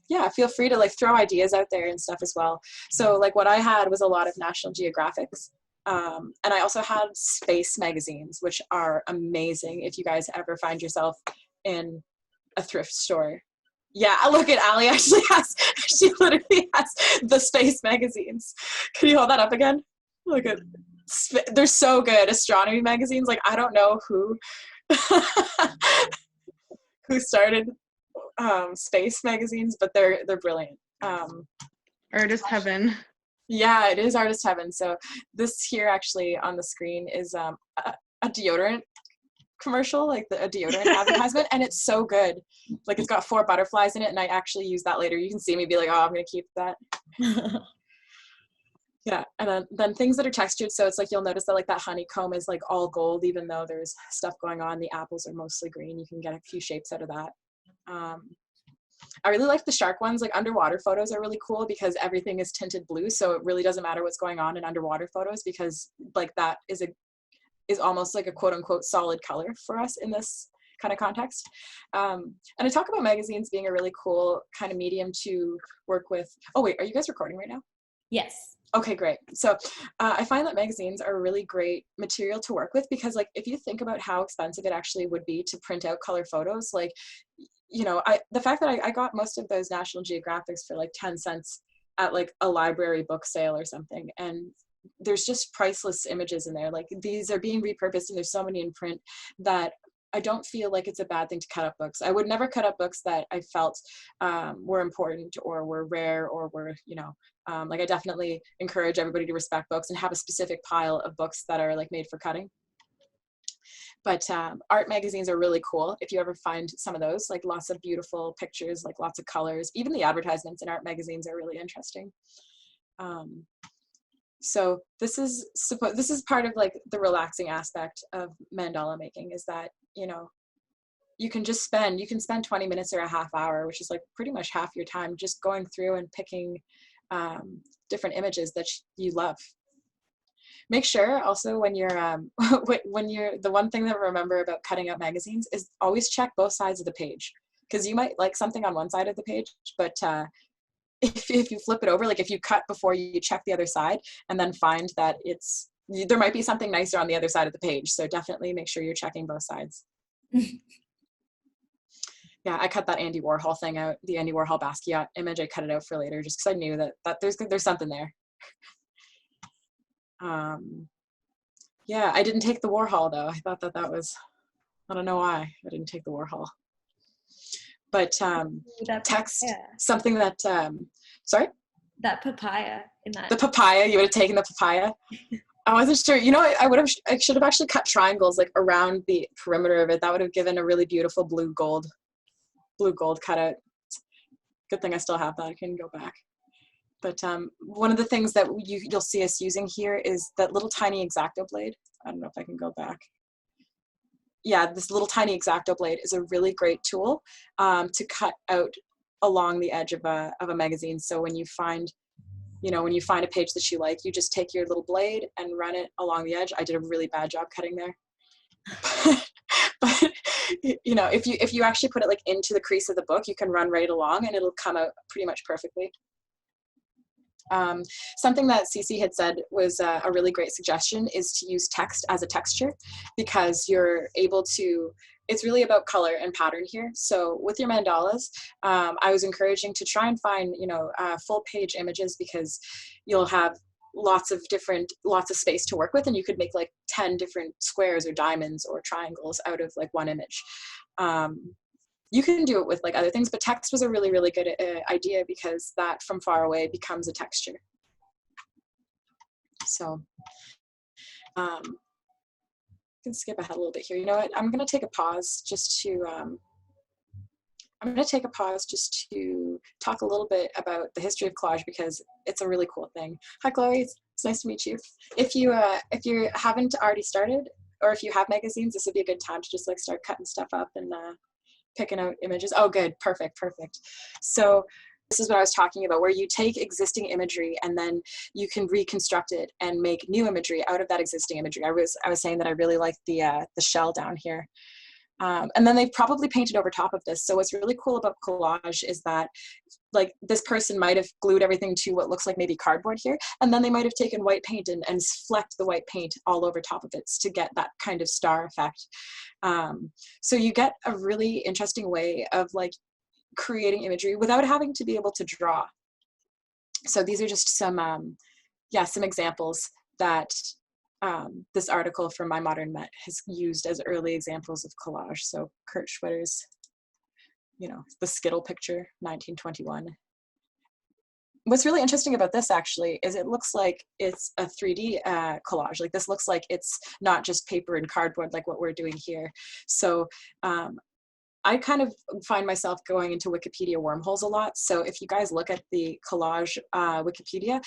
Yeah, feel free to like throw ideas out there and stuff as well. So like what I had was a lot of National Geographics. And I also had space magazines, which are amazing if you guys ever find yourself in a thrift store. Yeah, look at Allie actually she literally has the space magazines. Can you hold that up again? Look at, they're so good. Astronomy magazines, like I don't know who who started space magazines, but they're brilliant. Artist heaven. Yeah, it is artist heaven. So this here actually on the screen is a deodorant commercial, like a deodorant advertisement, and it's so good. Like it's got 4 butterflies in it, and I actually use that later. You can see me be like, oh, I'm gonna keep that. Yeah, and then things that are textured, so it's like you'll notice that like that honeycomb is like all gold, even though there's stuff going on. The apples are mostly green. You can get a few shapes out of that. I really like the shark ones. Like underwater photos are really cool because everything is tinted blue, so it really doesn't matter what's going on in underwater photos, because like that is almost like a quote unquote solid color for us in this kind of context. And I talk about magazines being a really cool kind of medium to work with. Oh wait, are you guys recording right now? Yes. Okay, great. So I find that magazines are a really great material to work with, because like if you think about how expensive it actually would be to print out color photos, like, you know, the fact that I got most of those National Geographics for like 10 cents at like a library book sale or something, and there's just priceless images in there. Like these are being repurposed, and there's so many in print that I don't feel like it's a bad thing to cut up books. I would never cut up books that I felt were important or were rare or were, you know, like I definitely encourage everybody to respect books and have a specific pile of books that are like made for cutting. But art magazines are really cool if you ever find some of those, like lots of beautiful pictures, like lots of colors. Even the advertisements in art magazines are really interesting. So this is part of like the relaxing aspect of mandala making, is that, you know, you can spend 20 minutes or a half hour, which is like pretty much half your time, just going through and picking different images that you love. Make sure also when you're the one thing that I remember about cutting out magazines is always check both sides of the page, because you might like something on one side of the page, but if you flip it over, like if you cut before you check the other side and then find that there might be something nicer on the other side of the page. So definitely make sure you're checking both sides. Yeah, I cut that Andy Warhol thing out, the Andy Warhol Basquiat image. I cut it out for later just because I knew that there's something there. Yeah, I didn't take the Warhol though. I thought that was, I don't know why I didn't take the Warhol. But text, something that, sorry? That papaya in that. The papaya, you would have taken the papaya? I wasn't sure. You know, I should have actually cut triangles like around the perimeter of it. That would have given a really beautiful blue gold cutout. Good thing I still have that. I can go back. But one of the things that you'll see us using here is that little tiny X-Acto blade. I don't know if I can go back. Yeah, this little tiny X-Acto blade is a really great tool to cut out along the edge of a magazine. So when you find a page that you like, you just take your little blade and run it along the edge. I did a really bad job cutting there. But you know, if you actually put it like into the crease of the book, you can run right along and it'll come out pretty much perfectly. Something that Cece had said was a really great suggestion is to use text as a texture, because you're able to, it's really about color and pattern here. So with your mandalas, I was encouraging to try and find, you know, full page images, because you'll have lots of space to work with, and you could make like 10 different squares or diamonds or triangles out of like one image. You can do it with like other things, but text was a really, really good idea, because that from far away becomes a texture. So I can skip ahead a little bit here. You know what? I'm going to take a pause just to talk a little bit about the history of collage, because it's a really cool thing. Hi, Chloe. It's nice to meet you. If you haven't already started, or if you have magazines, this would be a good time to just like start cutting stuff up and picking out images. Oh, good. Perfect. So this is what I was talking about, where you take existing imagery and then you can reconstruct it and make new imagery out of that existing imagery. I was saying that I really like the shell down here. And then they've probably painted over top of this. So what's really cool about collage is that like this person might have glued everything to what looks like maybe cardboard here, and then they might have taken white paint and flecked the white paint all over top of it to get that kind of star effect. So you get a really interesting way of like creating imagery without having to be able to draw. So these are just some, some examples that this article from My Modern Met has used as early examples of collage. So Kurt Schwitter's, you know, the Skittle picture, 1921. What's really interesting about this actually is it looks like it's a 3D collage. Like this looks like it's not just paper and cardboard like what we're doing here. So I kind of find myself going into Wikipedia wormholes a lot. So if you guys look at the collage Wikipedia,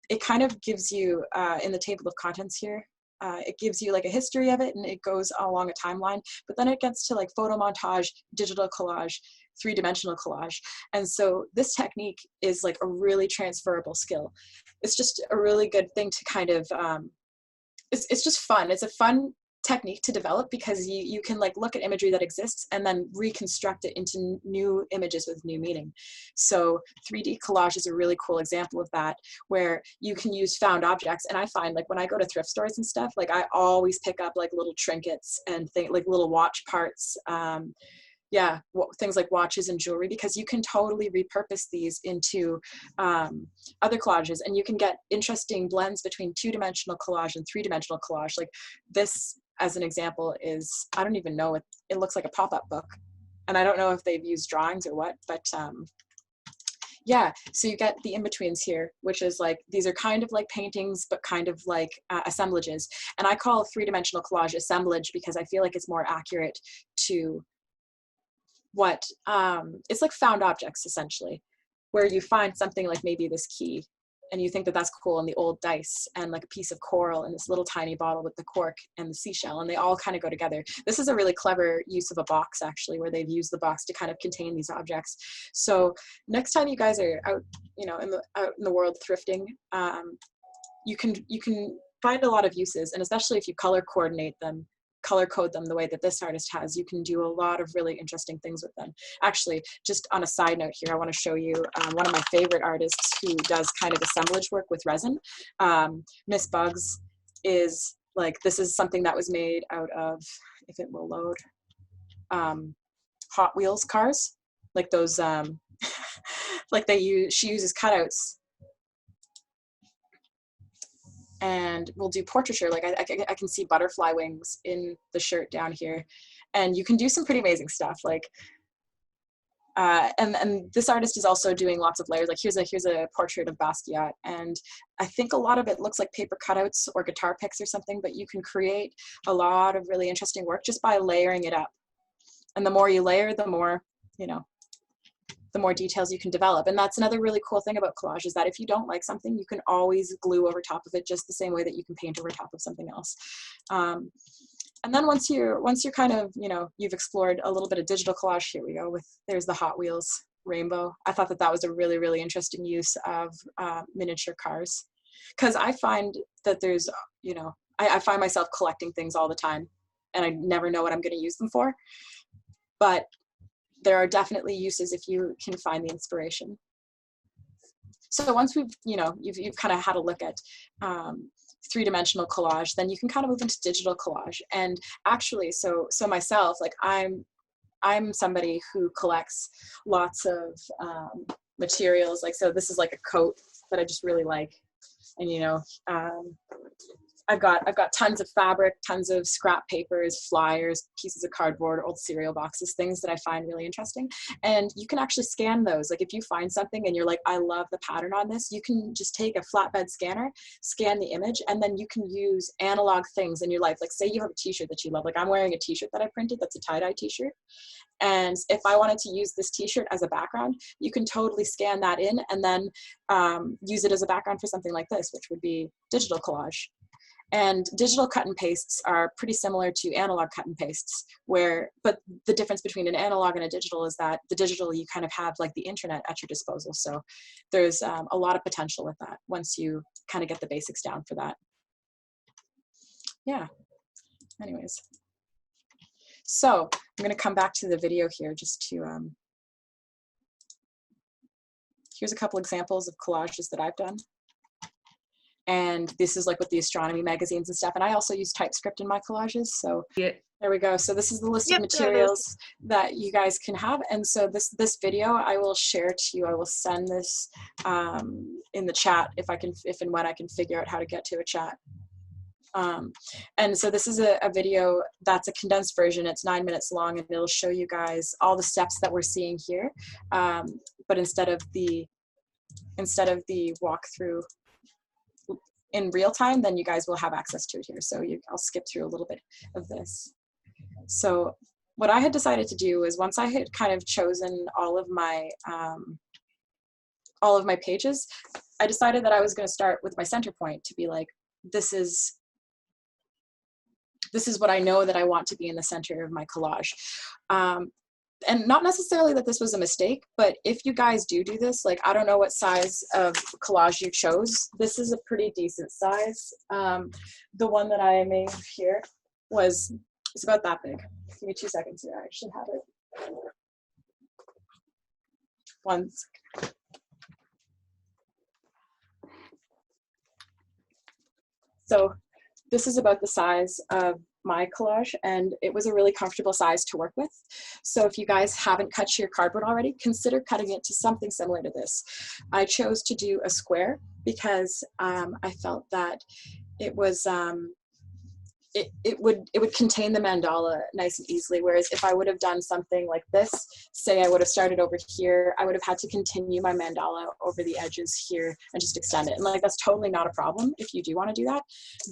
it kind of gives you, in the table of contents here, it gives you like a history of it and it goes along a timeline, but then it gets to like photo montage, digital collage, three-dimensional collage. And so this technique is like a really transferable skill. It's just a really good thing to kind of, it's just fun. It's a fun technique to develop because you can like look at imagery that exists and then reconstruct it into new images with new meaning. So 3D collage is a really cool example of that, where you can use found objects. And I find like when I go to thrift stores and stuff, like I always pick up like little trinkets and like little watch parts, things like watches and jewelry, because you can totally repurpose these into other collages, and you can get interesting blends between two-dimensional collage and three-dimensional collage. Like this, as an example, is, I don't even know, it looks like a pop-up book, and I don't know if they've used drawings or what, but yeah, so you get the in-betweens here, which is like, these are kind of like paintings, but kind of like assemblages. And I call three-dimensional collage assemblage because I feel like it's more accurate to what, it's like found objects essentially, where you find something like maybe this key and you think that that's cool, and the old dice and like a piece of coral and this little tiny bottle with the cork and the seashell, and they all kind of go together. This is a really clever use of a box actually, where they've used the box to kind of contain these objects. So next time you guys are out, you know, out in the world thrifting, you can find a lot of uses, and especially if you color code them the way that this artist has, you can do a lot of really interesting things with them. Actually, just on a side note here, I want to show you one of my favorite artists who does kind of assemblage work with resin. Miss Bugs is like, this is something that was made out of, if it will load, Hot Wheels cars, like those, like she uses cutouts. And we'll do portraiture. Like I can see butterfly wings in the shirt down here, and you can do some pretty amazing stuff. Like, and this artist is also doing lots of layers. Like here's a portrait of Basquiat, and I think a lot of it looks like paper cutouts or guitar picks or something. But you can create a lot of really interesting work just by layering it up. And the more you layer, the more, you know, the more details you can develop. And that's another really cool thing about collage, is that if you don't like something, you can always glue over top of it just the same way that you can paint over top of something else. And then once you're kind of, you know, you've explored a little bit of digital collage, here we go there's the Hot Wheels rainbow. I thought that was a really, really interesting use of miniature cars. Because I find that there's, you know, I find myself collecting things all the time and I never know what I'm going to use them for. But there are definitely uses if you can find the inspiration. So once we've, you know, you've kind of had a look at three-dimensional collage, then you can kind of move into digital collage. And actually, so myself, like I'm somebody who collects lots of materials. Like, so this is like a coat that I just really like. And, you know, I've got tons of fabric, tons of scrap papers, flyers, pieces of cardboard, old cereal boxes, things that I find really interesting. And you can actually scan those. Like if you find something and you're like, I love the pattern on this, you can just take a flatbed scanner, scan the image, and then you can use analog things in your life. Like say you have a t-shirt that you love. Like I'm wearing a t-shirt that I printed that's a tie-dye t-shirt. And if I wanted to use this t-shirt as a background, you can totally scan that in and then use it as a background for something like this, which would be digital collage. And digital cut and pastes are pretty similar to analog cut and pastes, but the difference between an analog and a digital is that the digital, you kind of have like the internet at your disposal. So there's a lot of potential with that once you kind of get the basics down for that. Yeah, anyways. So I'm going to come back to the video here just to, here's a couple examples of collages that I've done. And this is like with the astronomy magazines and stuff. And I also use TypeScript in my collages. So Yeah. there we go. So this is the list of materials that you guys can have. And so this video I will share to you. I will send this in the chat if and when I can figure out how to get to a chat. And so this is a video that's a condensed version. It's 9 minutes long, and it'll show you guys all the steps that we're seeing here. But instead of the walkthrough in real time, then you guys will have access to it here. So I'll skip through a little bit of this. So what I had decided to do is, once I had kind of chosen all of my pages, I decided that I was going to start with my center point to be like, this is what I know that I want to be in the center of my collage. And not necessarily that this was a mistake, but if you guys do this, like, I don't know what size of collage you chose. This is a pretty decent size. The one that I made here it's about that big. Give me 2 seconds here. I actually have it. One second. So this is about the size of my collage, and it was a really comfortable size to work with. So if you guys haven't cut your cardboard already, consider cutting it to something similar to this. I chose to do a square because I felt that it was it would contain the mandala nice and easily, whereas if I would have done something like this, say I would have started over here, I would have had to continue my mandala over the edges here and just extend it. And like, that's totally not a problem if you do want to do that,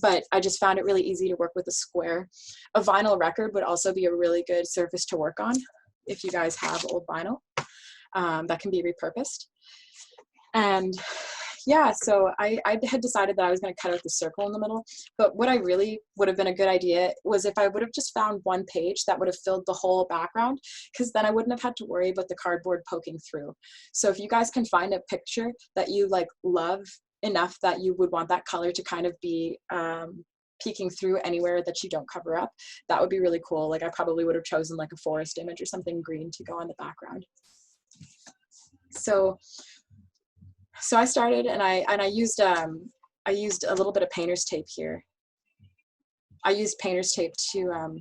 but I just found it really easy to work with a square. A vinyl record would also be a really good surface to work on if you guys have old vinyl that can be repurposed. And yeah, so I had decided that I was going to cut out the circle in the middle, but what I really would have been a good idea was if I would have just found one page that would have filled the whole background, because then I wouldn't have had to worry about the cardboard poking through. So if you guys can find a picture that you like love enough that you would want that color to kind of be peeking through anywhere that you don't cover up, that would be really cool. Like, I probably would have chosen like a forest image or something green to go on the background. So I started, and I used a little bit of painter's tape here. I used painter's tape to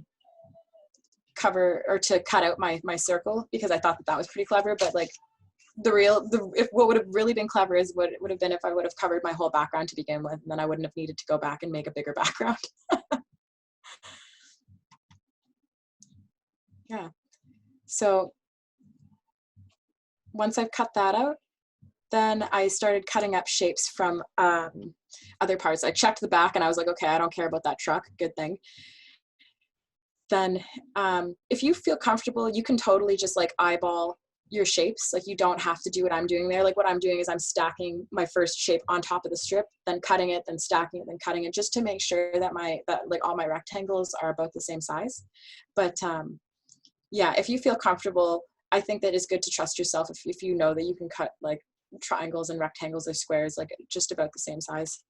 to cut out my circle, because I thought that was pretty clever. But like, what would have really been clever is what it would have been if I would have covered my whole background to begin with, and then I wouldn't have needed to go back and make a bigger background. Yeah. So once I've cut that out, then I started cutting up shapes from other parts. I checked the back and I was like, okay, I don't care about that truck, good thing. Then if you feel comfortable, you can totally just like eyeball your shapes. Like, you don't have to do what I'm doing there. Like, what I'm doing is I'm stacking my first shape on top of the strip, then cutting it, then stacking it, then cutting it, just to make sure that like all my rectangles are about the same size. But yeah, if you feel comfortable, I think that it's good to trust yourself if you know that you can cut like triangles and rectangles or squares like just about the same size.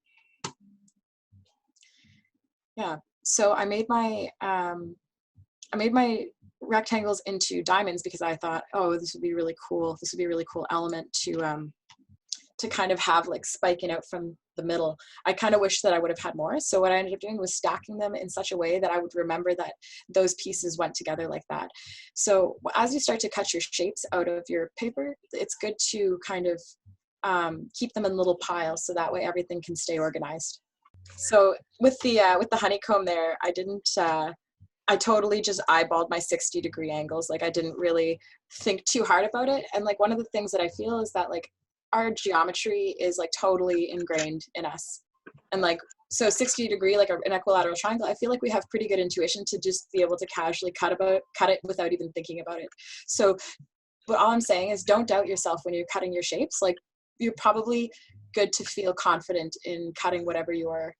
Yeah, so I made my rectangles into diamonds because I thought, oh, this would be really cool. This would be a really cool element to kind of have like spiking out from the middle. I kind of wish that I would have had more. So what I ended up doing was stacking them in such a way that I would remember that those pieces went together like that. So as you start to cut your shapes out of your paper, it's good to kind of keep them in little piles, so that way everything can stay organized. So with the honeycomb there, I totally just eyeballed my 60-degree angles. Like, I didn't really think too hard about it. And like, one of the things that I feel is that like our geometry is like totally ingrained in us. And like, so 60-degree, like an equilateral triangle, I feel like we have pretty good intuition to just be able to casually cut it without even thinking about it. So, but all I'm saying is, don't doubt yourself when you're cutting your shapes. Like, you're probably good to feel confident in cutting whatever you are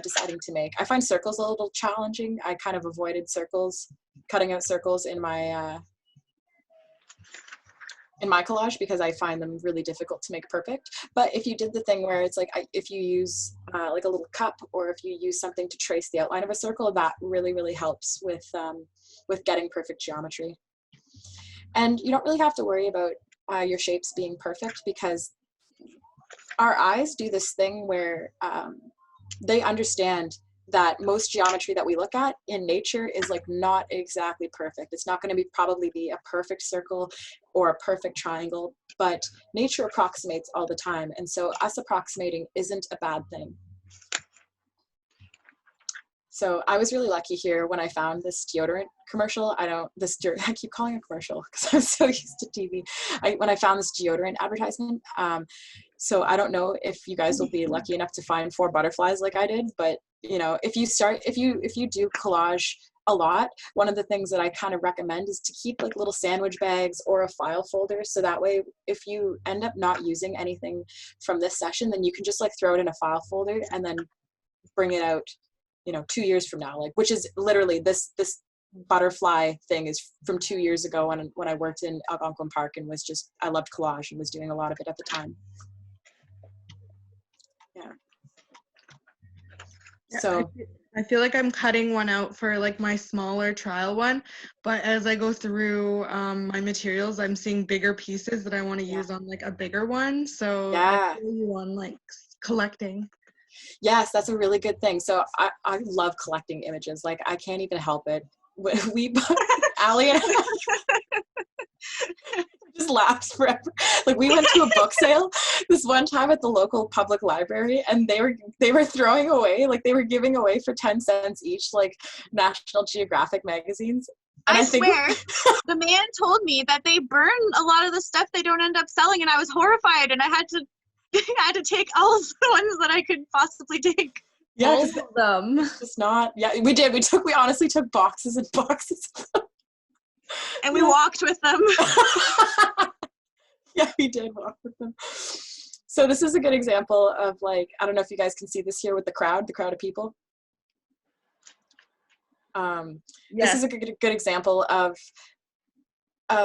deciding to make. I find circles a little challenging. I kind of avoided cutting out circles in my in my collage because I find them really difficult to make perfect. But if you did the thing where it's like, if you use like a little cup, or if you use something to trace the outline of a circle, that really, really helps with getting perfect geometry. And you don't really have to worry about your shapes being perfect, because our eyes do this thing where they understand that most geometry that we look at in nature is like not exactly perfect. It's not going to probably be a perfect circle or a perfect triangle, but nature approximates all the time. And so us approximating isn't a bad thing. So I was really lucky here when I found this deodorant commercial. I keep calling it a commercial because I'm so used to TV. When I found this deodorant advertisement, so I don't know if you guys will be lucky enough to find 4 butterflies like I did, but you know, if you do collage a lot, one of the things that I kind of recommend is to keep like little sandwich bags or a file folder, so that way if you end up not using anything from this session, then you can just like throw it in a file folder and then bring it out, you know, 2 years from now, like, which is literally this butterfly thing is from 2 years ago when I worked in Algonquin Park and I loved collage and was doing a lot of it at the time. Yeah. So I feel like I'm cutting one out for like my smaller trial one, but as I go through my materials, I'm seeing bigger pieces that I want to use on like a bigger one. So yeah. I feel you on like collecting. Yes, that's a really good thing. So I love collecting images. Like I can't even help it. Allie and I just laughs forever. Like we went to a book sale this one time at the local public library, and they were throwing away, like they were giving away for 10 cents each, like National Geographic magazines. And I swear, the man told me that they burn a lot of the stuff they don't end up selling, and I was horrified, and I had to take all of the ones that I could possibly take. Yeah, all of them. It's just not. Yeah, we did. We honestly took boxes and boxes. And we walked with them. Yeah, we did walk with them. So this is a good example of like, I don't know if you guys can see this here with the crowd of people. This is a good example of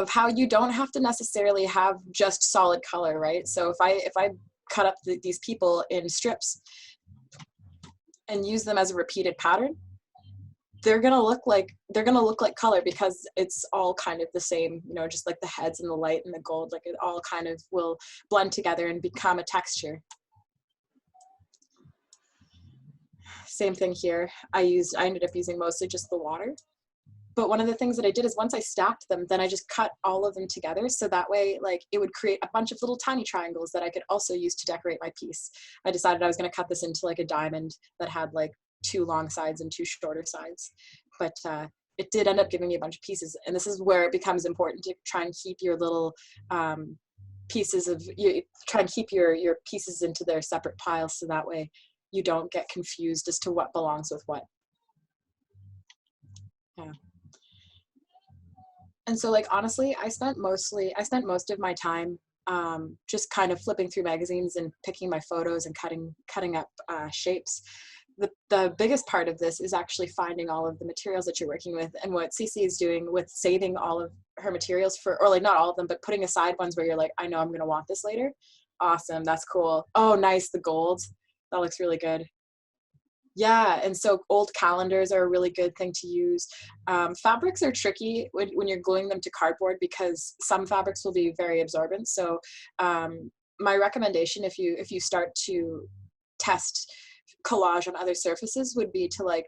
how you don't have to necessarily have just solid color, right? So if I cut up these people in strips and use them as a repeated pattern, they're gonna look like color, because it's all kind of the same, you know, just like the heads and the light and the gold, like it all kind of will blend together and become a texture. Same thing here. I ended up using mostly just the water. But one of the things that I did is once I stacked them, then I just cut all of them together, so that way like it would create a bunch of little tiny triangles that I could also use to decorate my piece. I decided I was going to cut this into like a diamond that had like 2 long sides and 2 shorter sides, but it did end up giving me a bunch of pieces. And this is where it becomes important to try and keep your little try and keep your pieces into their separate piles, so that way you don't get confused as to what belongs with what. Yeah. And so like honestly, I spent most of my time just kind of flipping through magazines and picking my photos and cutting up shapes. The biggest part of this is actually finding all of the materials that you're working with, and what Cece is doing with saving all of her materials or like not all of them, but putting aside ones where you're like, I know I'm going to want this later. Awesome. That's cool. Oh, nice. The gold. That looks really good. Yeah, and so old calendars are a really good thing to use. Fabrics are tricky when you're gluing them to cardboard, because some fabrics will be very absorbent. So my recommendation, if you start to test collage on other surfaces, would be to like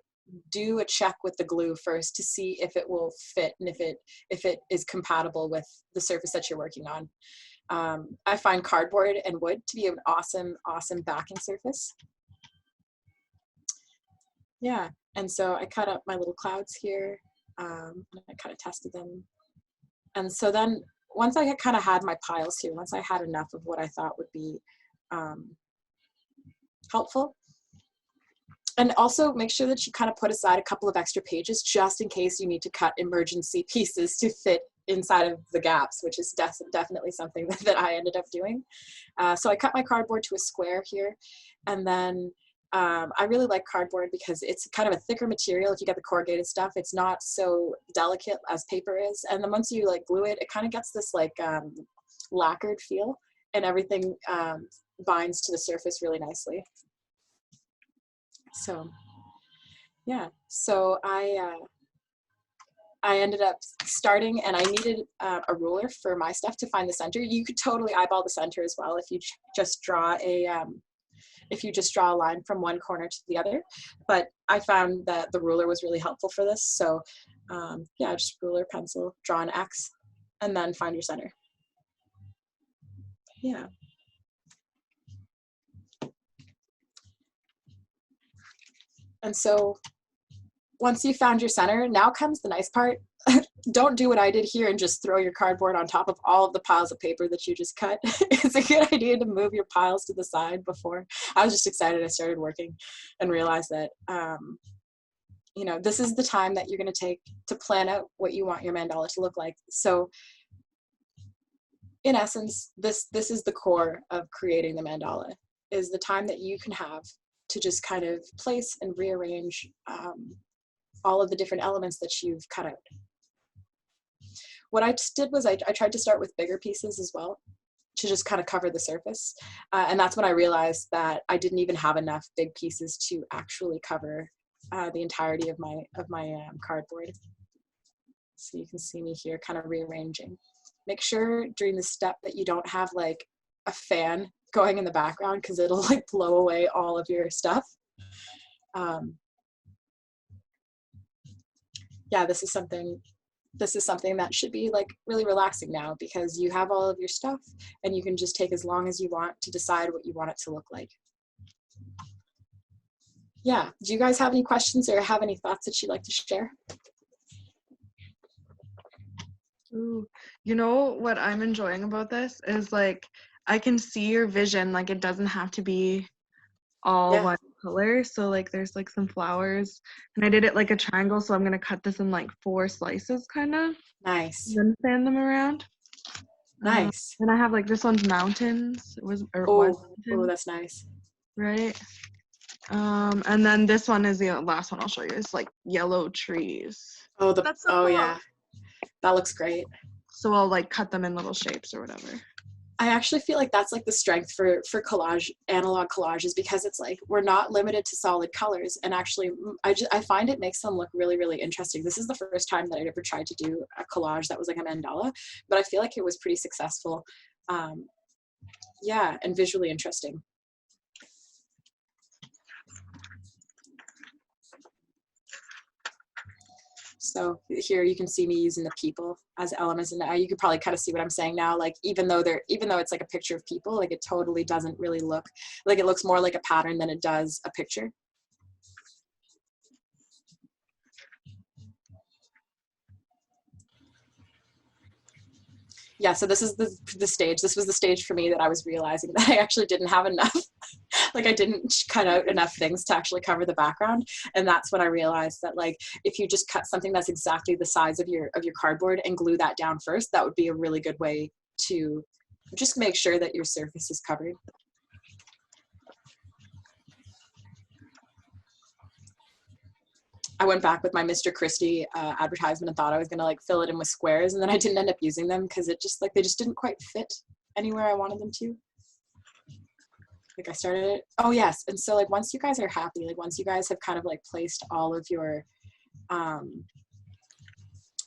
do a check with the glue first to see if it will fit and if it is compatible with the surface that you're working on. I find cardboard and wood to be an awesome backing surface. Yeah, and so I cut up my little clouds here, and I kind of tested them. And so then once I kind of had my piles here, once I had enough of what I thought would be helpful, and also make sure that you kind of put aside a couple of extra pages just in case you need to cut emergency pieces to fit inside of the gaps, which is definitely something that I ended up doing. So I cut my cardboard to a square here, and then I really like cardboard because it's kind of a thicker material. If you get the corrugated stuff, it's not so delicate as paper is. And then once you like glue it, it kind of gets this like lacquered feel, and everything binds to the surface really nicely. So yeah, so I ended up starting, and I needed a ruler for my stuff to find the center. You could totally eyeball the center as well if you just draw a line from one corner to the other. But I found that the ruler was really helpful for this. So yeah, just ruler, pencil, draw an X, and then find your center. Yeah. And so once you found your center, now comes the nice part. Don't do what I did here and just throw your cardboard on top of all of the piles of paper that you just cut. It's a good idea to move your piles to the side before. I was just excited I started working and realized that, you know, this is the time that you're going to take to plan out what you want your mandala to look like. So in essence, this is the core of creating the mandala, is the time that you can have to just kind of place and rearrange all of the different elements that you've cut out. What I just did was I tried to start with bigger pieces as well to just kind of cover the surface. And that's when I realized that I didn't even have enough big pieces to actually cover the entirety of my cardboard. So you can see me here kind of rearranging. Make sure during the step that you don't have like a fan going in the background, because it'll like blow away all of your stuff. Yeah, this is something that should be like really relaxing now, because you have all of your stuff and you can just take as long as you want to decide what you want it to look like. Yeah, do you guys have any questions or have any thoughts that you'd like to share? Ooh, you know what I'm enjoying about this is like I can see your vision, like it doesn't have to be all one color. So like there's like some flowers, and I did it like a triangle, so I'm gonna cut this in like 4 slices kind of. Nice. And then fan them around. Nice. And I have like this one's mountains. Oh, that's nice. Right. And then this one is the last one I'll show you. It's like yellow trees. Oh, That's so cool. Yeah, that looks great. So I'll like cut them in little shapes or whatever. I actually feel like that's like the strength for collage, analog collages, because it's like we're not limited to solid colors, and actually I find it makes them look really, really interesting. This is the first time that I'd ever tried to do a collage that was like a mandala, but I feel like it was pretty successful. Yeah, and visually interesting. So here you can see me using the people as elements, and you could probably kind of see what I'm saying now. Like even though it's like a picture of people, like it totally doesn't really look like, it looks more like a pattern than it does a picture. Yeah, so this is the stage. This was the stage for me that I was realizing that I actually didn't have enough. Like I didn't cut out enough things to actually cover the background. And that's when I realized that like if you just cut something that's exactly the size of your cardboard and glue that down first, that would be a really good way to just make sure that your surface is covered. I went back with my Mr. Christie advertisement and thought I was gonna like fill it in with squares, and then I didn't end up using them because it just like they just didn't quite fit anywhere I wanted them to. Like I started it. Oh yes, and so like once you guys are happy, like once you guys have kind of like placed all of your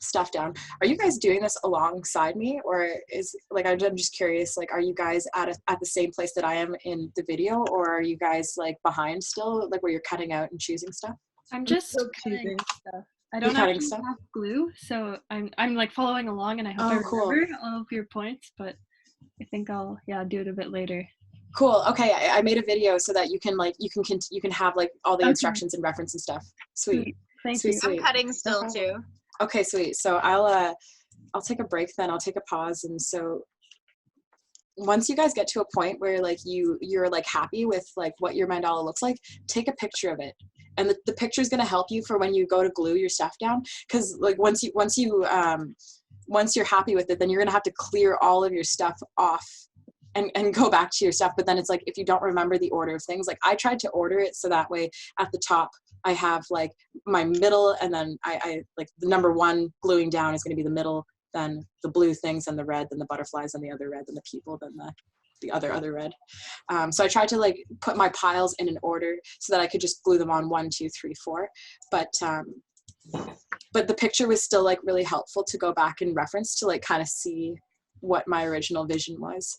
stuff down, are you guys doing this alongside me, or is like I'm just curious, like are you guys at the same place that I am in the video, or are you guys like behind still, like where you're cutting out and choosing stuff? I'm just cutting stuff. I don't actually have glue, so I'm like following along, and I hope I remember all of your points, but I think I'll do it a bit later. Cool. Okay, I made a video so that you can like you can have like all the instructions and reference and stuff. Sweet. Thank you. Sweet. I'm cutting still too. Okay, sweet. So I'll take a break then. I'll take a pause, and so once you guys get to a point where like you're like happy with like what your mandala looks like, take a picture of it. And the picture is going to help you for when you go to glue your stuff down, because like once you're happy with it, then you're going to have to clear all of your stuff off and go back to your stuff. But then it's like if you don't remember the order of things, like I tried to order it so that way at the top I have like my middle, and then I like the number 1 gluing down is going to be the middle then the blue things, and the red, then the butterflies, and the other red, then the people, then the other red. So I tried to like put my piles in an order so that I could just glue them on 1, 2, 3, 4. But the picture was still like really helpful to go back and reference to like kind of see what my original vision was.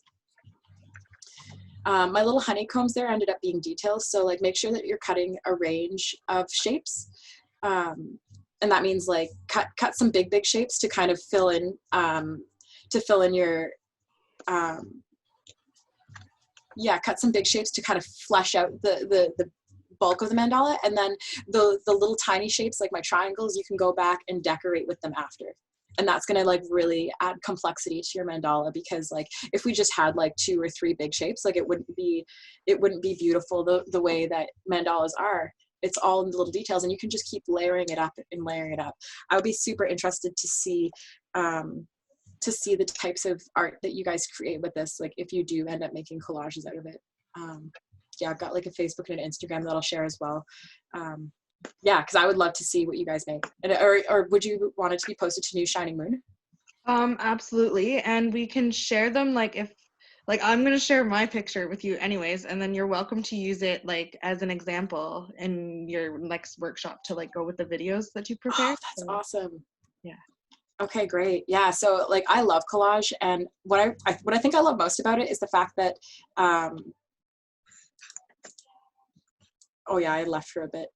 My little honeycombs there ended up being details. So like make sure that you're cutting a range of shapes. And that means like cut some big shapes to kind of fill in your, cut some big shapes to kind of flesh out the bulk of the mandala. And then the little tiny shapes like my triangles, you can go back and decorate with them after. And that's going to like really add complexity to your mandala, because like if we just had like 2 or 3 big shapes, like it wouldn't be beautiful the way that mandalas are. It's all in the little details, and you can just keep layering it up and layering it up. I would be super interested to see the types of art that you guys create with this, like if you do end up making collages out of it. I've got like a Facebook and an Instagram that I'll share as well. Because I would love to see what you guys make. Or would you want it to be posted to New Shining Moon? Absolutely, and we can share them like I'm gonna share my picture with you anyways, and then you're welcome to use it like as an example in your next workshop to like go with the videos that you prepare. Oh, that's awesome. Yeah. Okay, great. Yeah, so like I love collage, and what I think I love most about it is the fact that I left for a bit.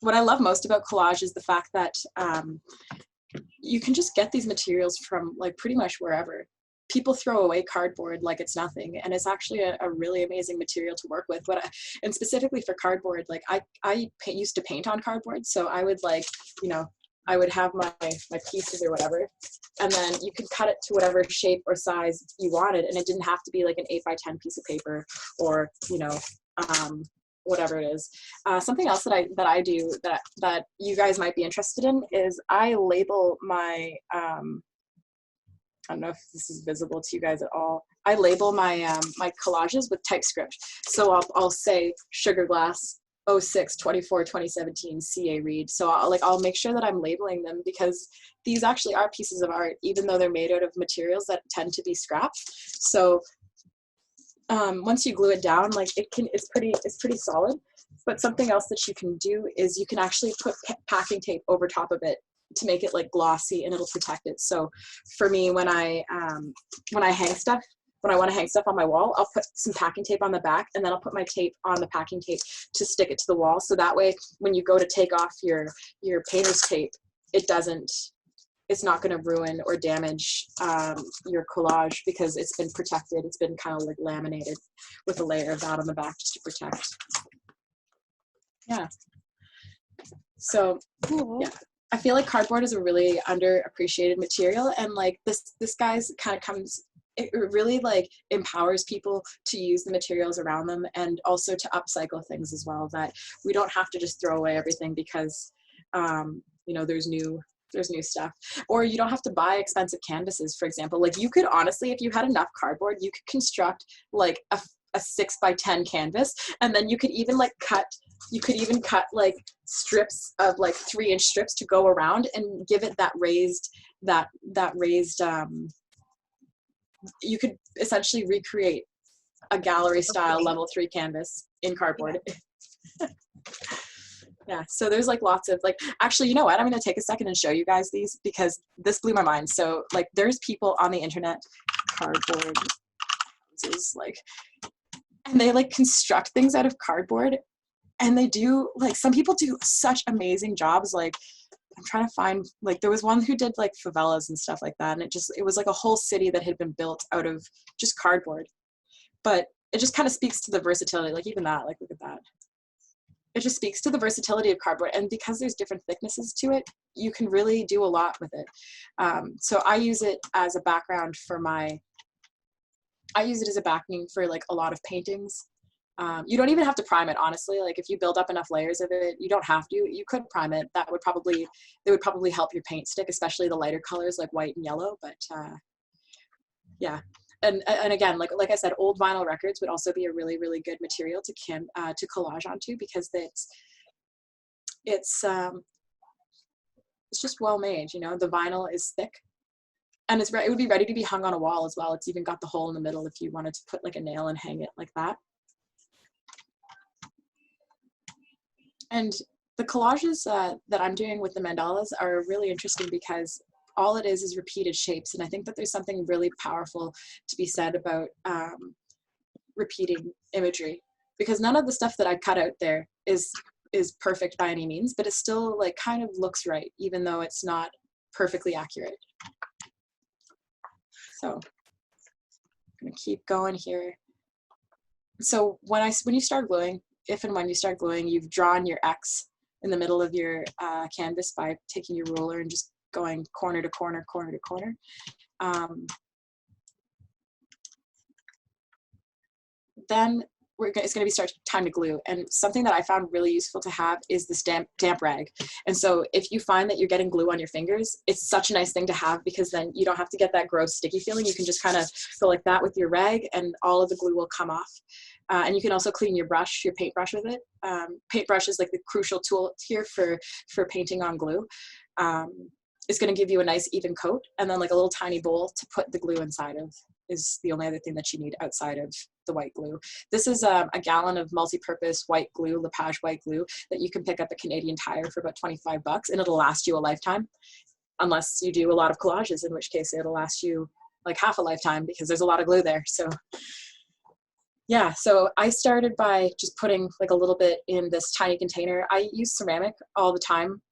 What I love most about collage is the fact that you can just get these materials from like pretty much wherever. People throw away cardboard like it's nothing, and it's actually a really amazing material to work with. And specifically for cardboard, like I used to paint on cardboard, so I would like, I would have my pieces or whatever, and then you could cut it to whatever shape or size you wanted, and it didn't have to be like an 8x10 piece of paper or whatever it is. Something else that I do that you guys might be interested in is I label my I don't know if this is visible to you guys at all. I label my my collages with typescript. So I'll say Sugar Glass 06/24/2017 CA Reid. So I'll make sure that I'm labeling them, because these actually are pieces of art, even though they're made out of materials that tend to be scrap. So once you glue it down, like it's pretty solid. But something else that you can do is you can actually put packing tape over top of it to make it like glossy, and it'll protect it. So for me, when I hang stuff, when I want to hang stuff on my wall, I'll put some packing tape on the back, and then I'll put my tape on the packing tape to stick it to the wall. So that way, when you go to take off your painter's tape, it's not going to ruin or damage your collage, because it's been protected. It's been kind of like laminated with a layer of that on the back just to protect. Yeah. So yeah, I feel like cardboard is a really underappreciated material, and like this guy's kind of comes. It really like empowers people to use the materials around them, and also to upcycle things as well. That we don't have to just throw away everything because there's new stuff, or you don't have to buy expensive canvases. For example, like you could honestly, if you had enough cardboard, you could construct like a 6x10 canvas, and then you could even cut like strips of like 3-inch strips to go around and give it that raised you could essentially recreate a gallery style level 3 canvas in cardboard. Yeah, so there's like lots of actually, you know what, I'm going to take a second and show you guys these, because this blew my mind. So like there's people on the internet, cardboard houses, and they like construct things out of cardboard, and they do some people do such amazing jobs. Like I'm trying to find, there was one who did like favelas and stuff like that, and it was like a whole city that had been built out of just cardboard. But it just kind of speaks to the versatility, even that, look at that. It just speaks to the versatility of cardboard, and because there's different thicknesses to it, you can really do a lot with it. So I use it as a background for backing for a lot of paintings. You don't even have to prime it, honestly. If you build up enough layers of it, you don't have to. You could prime it. They would probably help your paint stick, especially the lighter colors like white and yellow. But yeah, and again, like I said, old vinyl records would also be a really, really good material to collage onto, because it's just well made. The vinyl is thick, And it would be ready to be hung on a wall as well. It's even got the hole in the middle if you wanted to put like a nail and hang it like that. And the collages that I'm doing with the mandalas are really interesting because all it is repeated shapes. And I think that there's something really powerful to be said about repeating imagery, because none of the stuff that I cut out there is perfect by any means, but it still like kind of looks right, even though it's not perfectly accurate. So I'm gonna keep going here. So when you start gluing, if and when you start gluing, you've drawn your X in the middle of your canvas by taking your ruler and just going corner to corner, corner to corner. Then it's going to be time to glue. And something that I found really useful to have is this damp rag. And so if you find that you're getting glue on your fingers, it's such a nice thing to have, because then you don't have to get that gross sticky feeling. You can just kind of go like that with your rag and all of the glue will come off. And you can also clean your paintbrush with it. Paintbrush is like the crucial tool here for painting on glue. It's going to give you a nice even coat, and then like a little tiny bowl to put the glue inside of is the only other thing that you need outside of the white glue. This is a gallon of multi-purpose white glue, Lepage white glue, that you can pick up at Canadian Tire for about 25 bucks, and it'll last you a lifetime, unless you do a lot of collages, in which case it'll last you like half a lifetime because there's a lot of glue there. So yeah, so I started by just putting like a little bit in this tiny container. I use ceramic all the time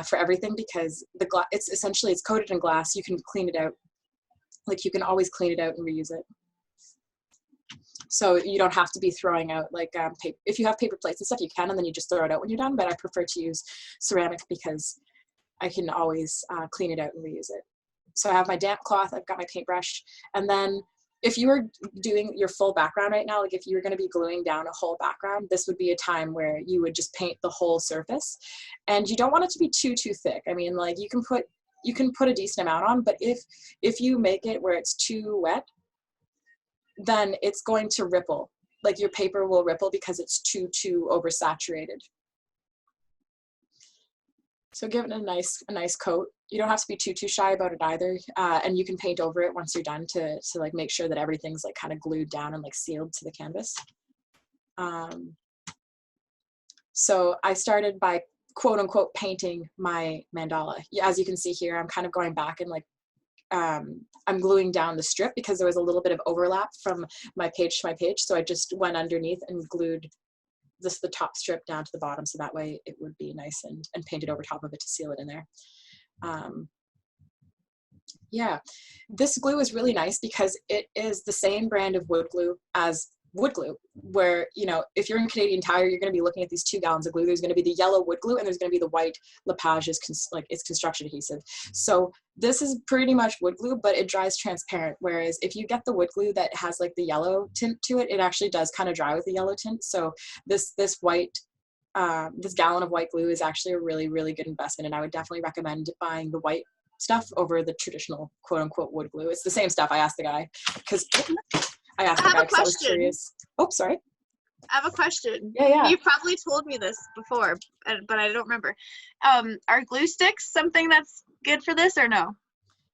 for everything, because it's coated in glass. You can clean it out. Like you can always clean it out and reuse it. So you don't have to be throwing out like paper. If you have paper plates and stuff, you can, and then you just throw it out when you're done. But I prefer to use ceramic because I can always clean it out and reuse it. So I have my damp cloth, I've got my paintbrush, and then if you were doing your full background right now, like if you were going to be gluing down a whole background, this would be a time where you would just paint the whole surface. And you don't want it to be too thick. I mean, like you can put a decent amount on, but if you make it where it's too wet, then it's going to ripple. Like your paper will ripple because it's too oversaturated. So give it a nice coat. You don't have to be too shy about it either. And you can paint over it once you're done to like make sure that everything's like kind of glued down and like sealed to the canvas. So I started by quote unquote painting my mandala. As you can see here, I'm kind of going back and like I'm gluing down the strip because there was a little bit of overlap from my page to my page. So I just went underneath and glued the top strip down to the bottom, so that way it would be nice and painted over top of it to seal it in there. Yeah, this glue is really nice because it is the same brand of wood glue as wood glue, where, you know, if you're in Canadian Tire, you're going to be looking at these 2 gallons of glue. There's going to be the yellow wood glue and there's going to be the white Lepage, it's construction adhesive. So this is pretty much wood glue, but it dries transparent. Whereas if you get the wood glue that has like the yellow tint to it, it actually does kind of dry with the yellow tint. So this gallon of white glue is actually a really, really good investment. And I would definitely recommend buying the white stuff over the traditional quote unquote wood glue. It's the same stuff. I asked the guy because I was curious. Oh, sorry. I have a question. Yeah. You've probably told me this before, but I don't remember. Are glue sticks something that's good for this or no?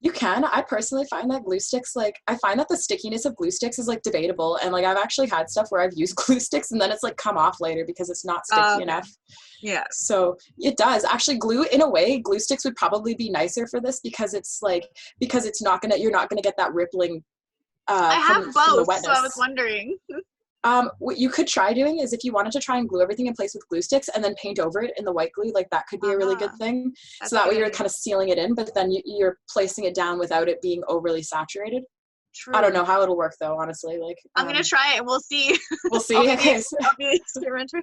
You can. I personally find that glue sticks, I find that the stickiness of glue sticks is like debatable. And like I've actually had stuff where I've used glue sticks and then it's like come off later because it's not sticky enough. Yeah. So it does. Actually, glue sticks would probably be nicer for this because it's not gonna, you're not gonna get that rippling I have both, from so I was wondering. What you could try doing is if you wanted to try and glue everything in place with glue sticks and then paint over it in the white glue, like that could be a really good thing. So that way you're kind of sealing it in, but then you're placing it down without it being overly saturated. True. I don't know how it'll work though, honestly. I'm gonna try it and we'll see. We'll see. I'll Okay. be the experimenter.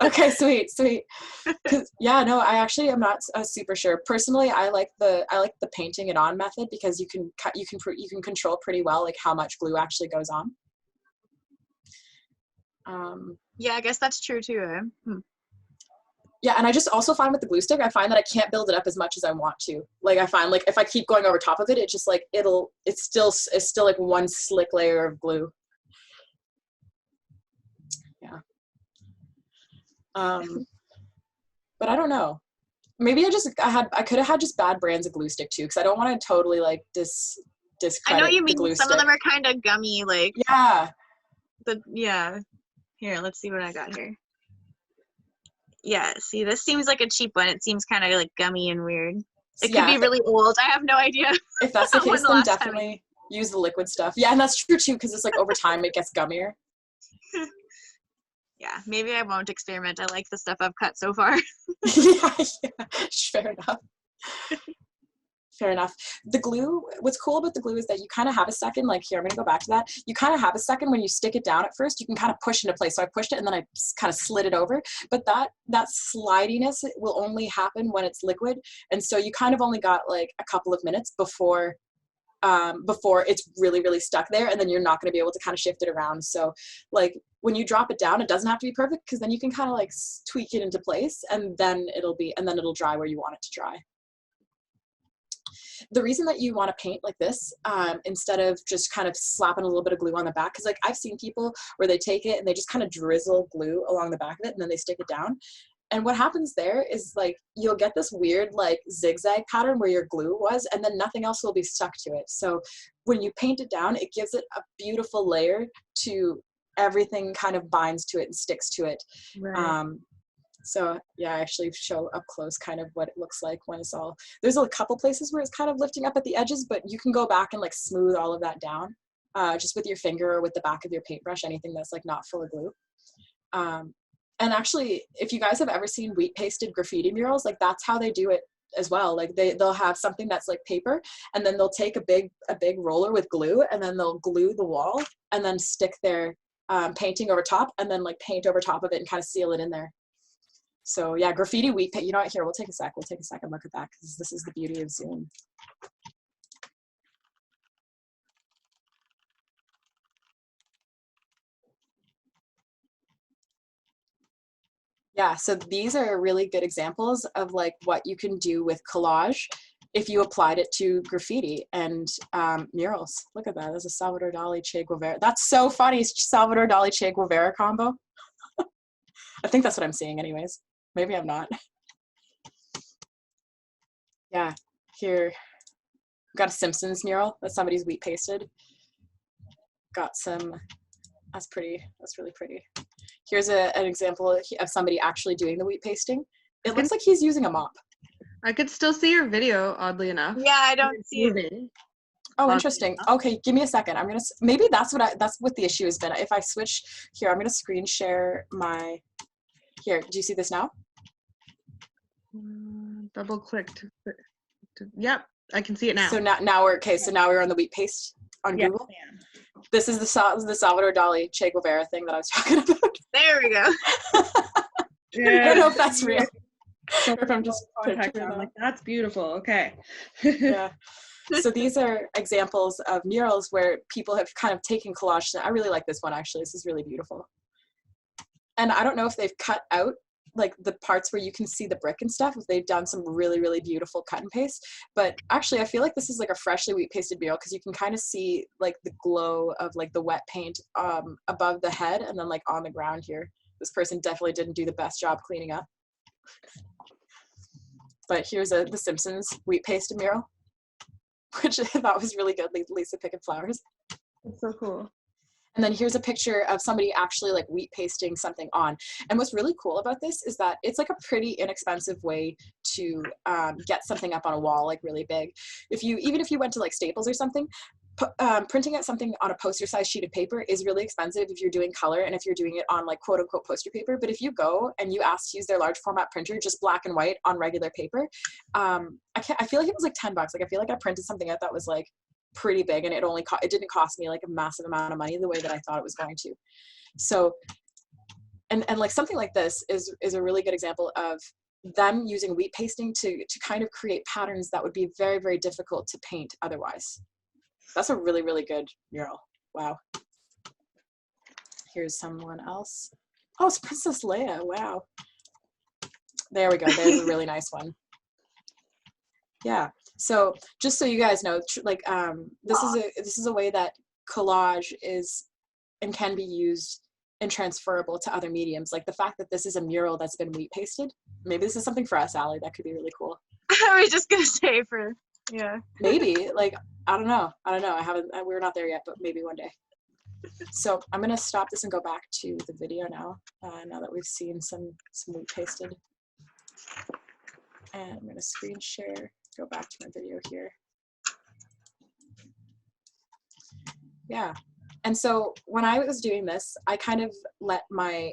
Okay, sweet. Yeah, no, I actually am not super sure. Personally, I like the painting it on method because you can control pretty well like how much glue actually goes on. Yeah, I guess that's true too. Yeah, and I just also find with the glue stick, I find that I can't build it up as much as I want to. Like I find like if I keep going over top of it, it just like it's still like one slick layer of glue. Yeah. But I don't know. Maybe I could have had just bad brands of glue stick too, because I don't want to totally like discredit I know you mean. the glue Some stick. of them are kind of gummy, like Yeah. yeah. Here, let's see what I got here. Yeah, see, this seems like a cheap one. It seems kind of like gummy and weird. It could be really old. I have no idea. If that's the case, then definitely use the liquid stuff. Yeah, and that's true too, because it's like over time it gets gummier. Yeah, maybe I won't experiment. I like the stuff I've cut so far. yeah, fair enough. Fair enough. The glue, what's cool about the glue is that you kind of have a second, like here, I'm going to go back to that. You kind of have a second when you stick it down at first, you can kind of push into place. So I pushed it and then I kind of slid it over. But that slidiness will only happen when it's liquid. And so you kind of only got like a couple of minutes before it's really, really stuck there. And then you're not going to be able to kind of shift it around. So like when you drop it down, it doesn't have to be perfect because then you can kind of like tweak it into place and then it'll dry where you want it to dry. The reason that you want to paint like this instead of just kind of slapping a little bit of glue on the back, because like I've seen people where they take it and they just kind of drizzle glue along the back of it and then they stick it down. And what happens there is like you'll get this weird like zigzag pattern where your glue was and then nothing else will be stuck to it. So when you paint it down, it gives it a beautiful layer to everything, kind of binds to it and sticks to it. Right. So yeah, I actually show up close kind of what it looks like when it's all, there's a couple places where it's kind of lifting up at the edges, but you can go back and like smooth all of that down just with your finger or with the back of your paintbrush, anything that's like not full of glue. And actually, if you guys have ever seen wheat pasted graffiti murals, like that's how they do it as well. Like they'll have something that's like paper and then they'll take a big roller with glue and then they'll glue the wall and then stick their painting over top and then like paint over top of it and kind of seal it in there. So yeah, graffiti wheat paint, you know what, here, we'll take a second look at that because this is the beauty of Zoom. Yeah, so these are really good examples of like what you can do with collage if you applied it to graffiti and murals. Look at that, there's a Salvador Dali, Che Guevara. That's so funny, Salvador Dali, Che Guevara combo. I think that's what I'm seeing anyways. Maybe I'm not. Yeah, here, got a Simpsons mural that somebody's wheat pasted. Got some, that's really pretty. Here's an example of somebody actually doing the wheat pasting. It looks like he's using a mop. I could still see your video, oddly enough. Yeah, I don't see it. Oh, interesting. Okay, give me a second. I'm gonna, maybe that's what the issue has been. If I switch here, I'm gonna screen share my, here, do you see this now? Double click to yep, I can see it now. So now we're, okay, so now we're on the wheat paste on Google. Yeah. This is the Salvador Dali Che Guevara thing that I was talking about. There we go. I don't know if that's real. Or if I'm just I'm like, that's beautiful. Okay. Yeah. So these are examples of murals where people have kind of taken collage. I really like this one actually. This is really beautiful. And I don't know if they've cut out like the parts where you can see the brick and stuff, if they've done some really, really beautiful cut and paste. But actually I feel like this is like a freshly wheat pasted mural because you can kind of see like the glow of like the wet paint above the head and then like on the ground here. This person definitely didn't do the best job cleaning up. But here's the Simpsons wheat pasted mural, which I thought was really good, Lisa picking flowers. It's so cool. And then here's a picture of somebody actually like wheat pasting something on. And what's really cool about this is that it's like a pretty inexpensive way to get something up on a wall, like really big. Even if you went to like Staples or something, printing out something on a poster size sheet of paper is really expensive if you're doing color and if you're doing it on like quote unquote poster paper. But if you go and you ask to use their large format printer, just black and white on regular paper, I feel like it was like $10. Like I feel like I printed something out that was like pretty big and it didn't cost me like a massive amount of money the way that I thought it was going to. So and like something like this is a really good example of them using wheat pasting to kind of create patterns that would be very, very difficult to paint otherwise. That's a really, really good mural. Wow. Here's someone else. Oh, it's Princess Leia. Wow. There we go. There's a really nice one. Yeah. So just so you guys know, like this is a way that collage is and can be used and transferable to other mediums. Like the fact that this is a mural that's been wheat pasted. Maybe this is something for us, Allie. That could be really cool. I was just gonna say yeah. Maybe like I don't know. We're not there yet, but maybe one day. So I'm gonna stop this and go back to the video now. Now that we've seen some wheat pasted, and I'm gonna screen share. Go back to my video here. Yeah. And so when I was doing this, I kind of let my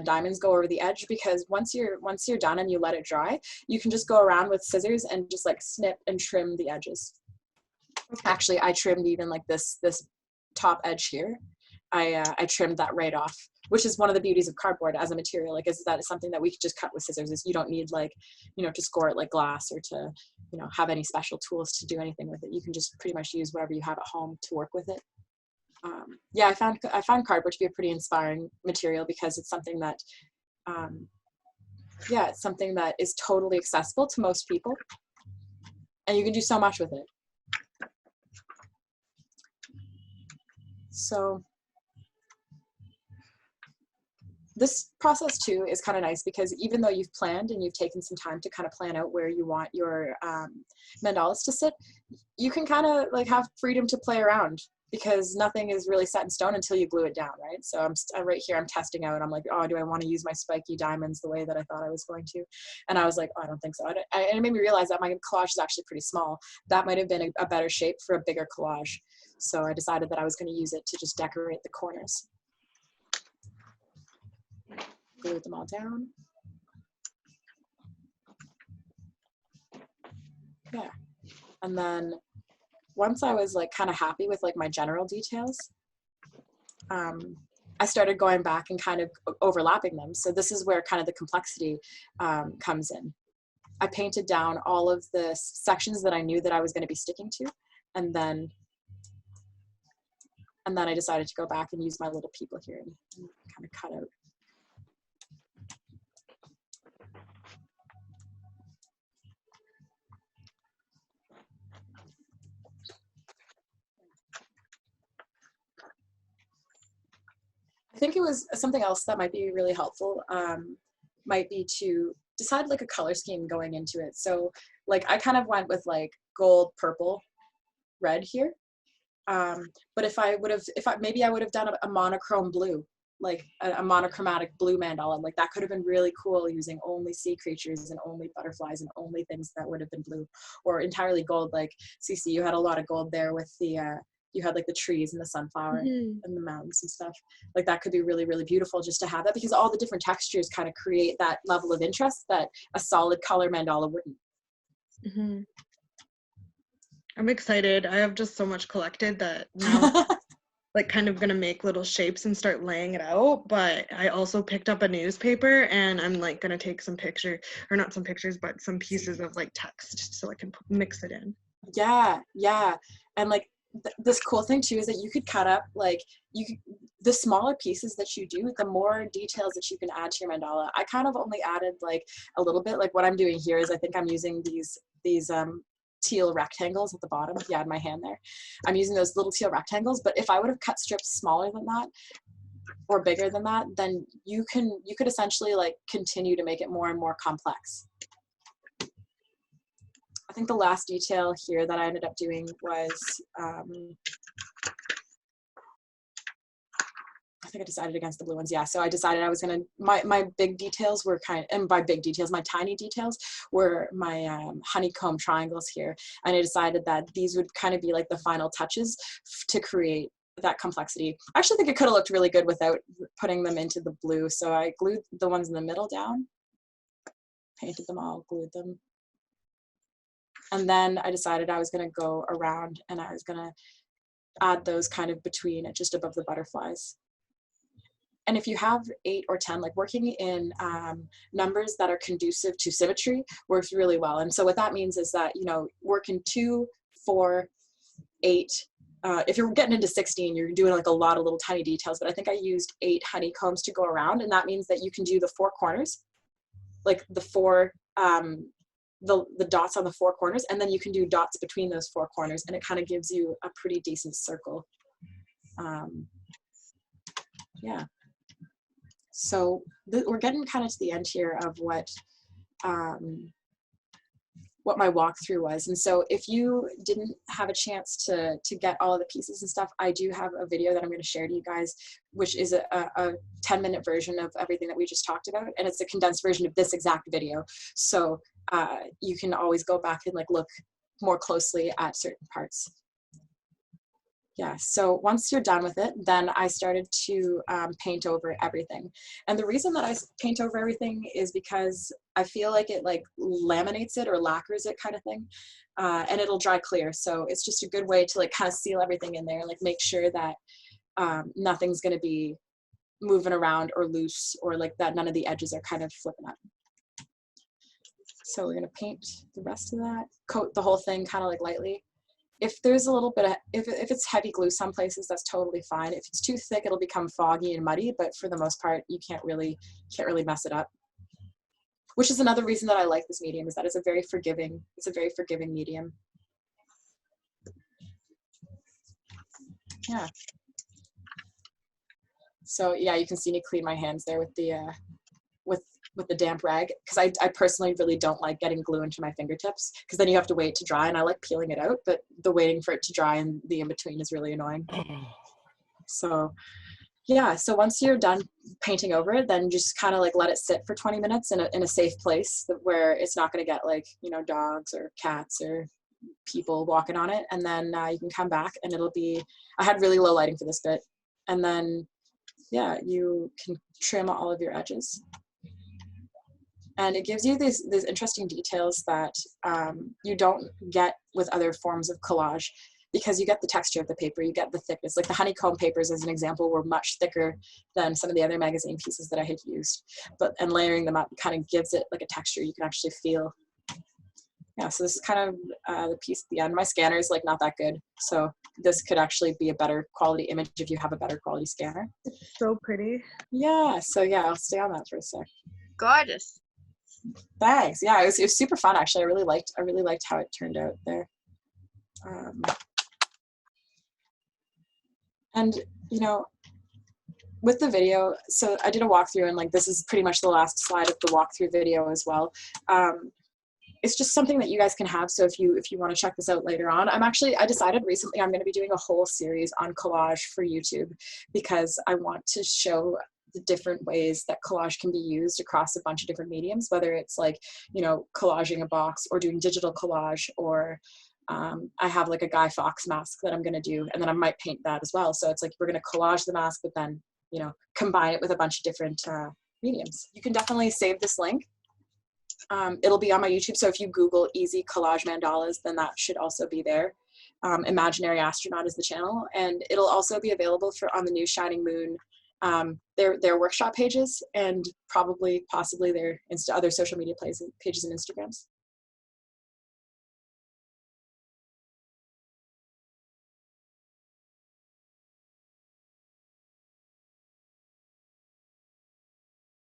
diamonds go over the edge, because once you're done and you let it dry, you can just go around with scissors and just like snip and trim the edges. Actually, I trimmed even like this top edge here. I trimmed that right off, which is one of the beauties of cardboard as a material. Like, is that it's something that we could just cut with scissors. Is you don't need like, you know, to score it like glass or to, you know, have any special tools to do anything with it. You can just pretty much use whatever you have at home to work with it. Yeah, I found cardboard to be a pretty inspiring material, because it's something that, yeah, it's something that is totally accessible to most people, and you can do so much with it. So this process too is kind of nice, because even though you've planned and you've taken some time to kind of plan out where you want your mandalas to sit, you can kind of like have freedom to play around, because nothing is really set in stone until you glue it down, right? So I'm right here, I'm testing out. I'm like, oh, do I want to use my spiky diamonds the way that I thought I was going to? And I was like, oh, I don't think so. And it made me realize that my collage is actually pretty small. That might have been a better shape for a bigger collage. So I decided that I was going to use it to just decorate the corners. Glue them all down. Yeah. And then once I was like kind of happy with like my general details, I started going back and kind of overlapping them. So this is where kind of the complexity comes in. I painted down all of the sections that I knew that I was going to be sticking to, and then I decided to go back and use my little people here and kind of cut out. I think it was something else that might be really helpful, might be to decide like a color scheme going into it. So like I kind of went with like gold, purple, red here. But maybe I would have done a monochrome blue, like a monochromatic blue mandala. Like that could have been really cool, using only sea creatures and only butterflies and only things that would have been blue, or entirely gold. Like Cece, you had a lot of gold there with the, you had like the trees and the sunflower and the mountains and stuff. Like that could be really, really beautiful just to have that, because all the different textures kind of create that level of interest that a solid color mandala wouldn't. Mm-hmm. I'm excited. I have just so much collected that now like kind of gonna make little shapes and start laying it out. But I also picked up a newspaper, and I'm like gonna take some picture, or not some pictures, but some pieces of like text so I can mix it in. Yeah, yeah. And like this cool thing too is that you could cut up like the smaller pieces that you do, the more details that you can add to your mandala. I kind of only added like a little bit. Like what I'm doing here is I think I'm using these teal rectangles at the bottom. If you had my hand there, I'm using those little teal rectangles. But if I would have cut strips smaller than that or bigger than that, then you could essentially like continue to make it more and more complex. I think the last detail here that I ended up doing was, I think I decided against the blue ones. Yeah, so I decided I was gonna, my big details were and by big details, my tiny details were my honeycomb triangles here. And I decided that these would kind of be like the final touches to create that complexity. I actually think it could have looked really good without putting them into the blue. So I glued the ones in the middle down, painted them all, glued them. And then I decided I was going to go around and I was going to add those kind of between it, just above the butterflies. And if you have 8 or 10, like working in numbers that are conducive to symmetry works really well. And so what that means is that, you know, work in 2, 4, 8. If you're getting into 16, you're doing like a lot of little tiny details, but I think I used 8 honeycombs to go around. And that means that you can do the 4 corners, like the 4, the dots on the 4 corners, and then you can do dots between those 4 corners, and it kind of gives you a pretty decent circle. Yeah. So we're getting kind of to the end here of what what my walkthrough was. And so if you didn't have a chance to get all of the pieces and stuff, I do have a video that I'm going to share to you guys, which is a 10-minute version of everything that we just talked about. And it's a condensed version of this exact video. So you can always go back and like look more closely at certain parts. Yeah, so once you're done with it, then I started to paint over everything. And the reason that I paint over everything is because I feel like it like laminates it or lacquers it kind of thing, and it'll dry clear. So it's just a good way to like kind of seal everything in there, like make sure that nothing's gonna be moving around or loose, or like that none of the edges are kind of flipping up. So we're gonna paint the rest of that, coat the whole thing kind of like lightly. If there's a little bit of, if it's heavy glue some places, that's totally fine. If it's too thick, it'll become foggy and muddy, but for the most part, you can't really mess it up. Which is another reason that I like this medium, is that it's a very forgiving medium. Yeah. So yeah, you can see me clean my hands there with the with the damp rag, because I personally really don't like getting glue into my fingertips, because then you have to wait to dry, and I like peeling it out, but the waiting for it to dry and the in-between is really annoying. So yeah, so once you're done painting over it, then just kind of like let it sit for 20 minutes in a safe place where it's not going to get like, you know, dogs or cats or people walking on it. And then you can come back and it'll be, I had really low lighting for this bit. And then, yeah, you can trim all of your edges. And it gives you these interesting details that you don't get with other forms of collage, because you get the texture of the paper, you get the thickness. Like the honeycomb papers, as an example, were much thicker than some of the other magazine pieces that I had used. And layering them up kind of gives it like a texture you can actually feel. Yeah, so this is kind of the piece at the end. My scanner is like not that good, so this could actually be a better quality image if you have a better quality scanner. It's so pretty. Yeah, so yeah, I'll stay on that for a sec. Gorgeous. Thanks. Yeah, it was super fun actually. I really liked how it turned out there. And you know, with the video, so I did a walkthrough, and like this is pretty much the last slide of the walkthrough video as well. It's just something that you guys can have. So if you want to check this out later on, I decided recently I'm going to be doing a whole series on collage for YouTube, because I want to show the different ways that collage can be used across a bunch of different mediums, whether it's like, you know, collaging a box or doing digital collage, or I have like a Guy Fawkes mask that I'm going to do, and then I might paint that as well. So it's like we're going to collage the mask, but then, you know, combine it with a bunch of different mediums. You can definitely save this link. It'll be on my YouTube, so if you Google easy collage mandalas, then that should also be there. Imaginary Astronaut is the channel, and it'll also be available on the new Shining Moon, their workshop pages, and possibly their other social media pages and Instagrams.